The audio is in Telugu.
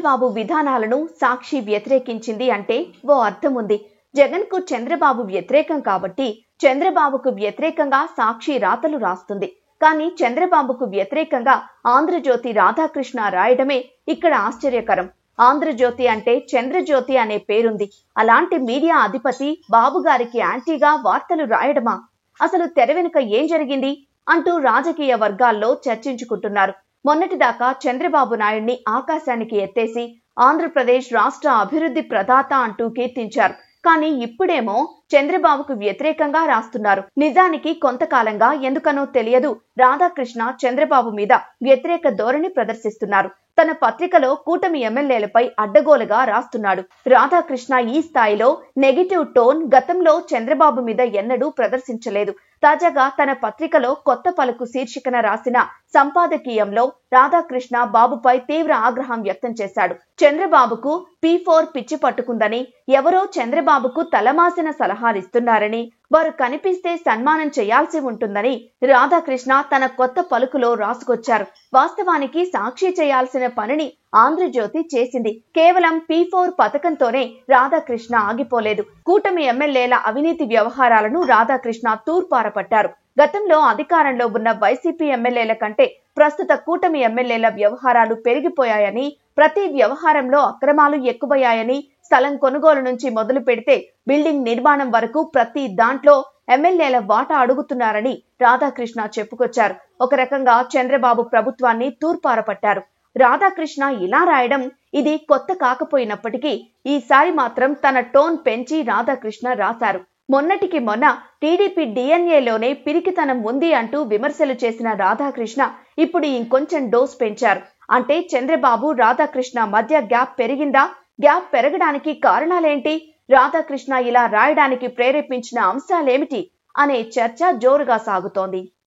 చంద్రబాబు విధానాలను సాక్షి వ్యతిరేకించింది అంటే ఓ అర్థం ఉంది. జగన్ కు చంద్రబాబు వ్యతిరేకం కాబట్టి చంద్రబాబుకు వ్యతిరేకంగా సాక్షి రాతలు రాస్తుంది. కానీ చంద్రబాబుకు వ్యతిరేకంగా ఆంధ్రజ్యోతి రాధాకృష్ణ రాయడమే ఇక్కడ ఆశ్చర్యకరం. ఆంధ్రజ్యోతి అంటే చంద్రజ్యోతి అనే పేరుంది. అలాంటి మీడియా అధిపతి బాబు గారికి యాంటీగా వార్తలు రాయడమా? అసలు తెర వెనుక ఏం జరిగింది అంటూ రాజకీయ వర్గాల్లో చర్చించుకుంటున్నారు. మొన్నటిదాకా చంద్రబాబు నాయుడిని ఆకాశానికి ఎత్తేసి ఆంధ్రప్రదేశ్ రాష్ట్ర అభివృద్ధి ప్రదాత అంటూ కీర్తించారు. కానీ ఇప్పుడేమో చంద్రబాబుకు వ్యతిరేకంగా రాస్తున్నారు. నిజానికి కొంతకాలంగా ఎందుకనో తెలియదు రాధాకృష్ణ చంద్రబాబు మీద వ్యతిరేక ధోరణి ప్రదర్శిస్తున్నారు. తన పత్రికలో కూటమి ఎమ్మెల్యేలపై అడ్డగోలుగా రాస్తున్నాడు. రాధాకృష్ణ ఈ స్థాయిలో నెగటివ్ టోన్ గతంలో చంద్రబాబు మీద ఎన్నడూ ప్రదర్శించలేదు. తాజాగా తన పత్రికలో కొత్త పలుకు శీర్షికన రాసిన సంపాదకీయంలో రాధాకృష్ణ బాబుపై తీవ్ర ఆగ్రహం వ్యక్తం చేశాడు. చంద్రబాబుకు P4 పిచ్చి పట్టుకుందని, ఎవరో చంద్రబాబుకు తలమాసిన సలహాలిస్తున్నారని, వారు కనిపిస్తే సన్మానం చేయాల్సి ఉంటుందని రాధాకృష్ణ తన కొత్త పలుకులో రాసుకొచ్చారు. వాస్తవానికి సాక్షి చేయాల్సిన పనిని ఆంధ్రజ్యోతి చేసింది. కేవలం P4 పథకంతోనే రాధాకృష్ణ ఆగిపోలేదు. కూటమి ఎమ్మెల్యేల అవినీతి వ్యవహారాలను రాధాకృష్ణ తూర్పారపట్టారు. గతంలో అధికారంలో ఉన్న వైసీపీ ఎమ్మెల్యేల కంటే ప్రస్తుత కూటమి ఎమ్మెల్యేల వ్యవహారాలు పెరిగిపోయాయని, ప్రతి వ్యవహారంలో అక్రమాలు ఎక్కువయ్యాయని, స్థలం కొనుగోలు నుంచి మొదలు పెడితే బిల్డింగ్ నిర్మాణం వరకు ప్రతి దాంట్లో ఎమ్మెల్యేల వాటా అడుగుతున్నారని రాధాకృష్ణ చెప్పుకొచ్చారు. ఒక రకంగా చంద్రబాబు ప్రభుత్వాన్ని తూర్పారపట్టారు. రాధాకృష్ణ ఇలా రాయడం ఇది కొత్త కాకపోయినప్పటికీ ఈసారి మాత్రం తన టోన్ పెంచి రాధాకృష్ణ రాశారు. మొన్నటికి మొన్న టీడీపీ డిఎన్ఏలోనే పిరికితనం ఉంది అంటూ విమర్శలు చేసిన రాధాకృష్ణ ఇప్పుడు ఇంకొంచెం డోస్ పెంచారు. అంటే చంద్రబాబు రాధాకృష్ణ మధ్య గ్యాప్ పెరిగిందా? గ్యాప్ పెరగడానికి కారణాలేంటి? రాధాకృష్ణ ఇలా రాయడానికి ప్రేరేపించిన అంశాలేమిటి అనే చర్చ జోరుగా సాగుతోంది.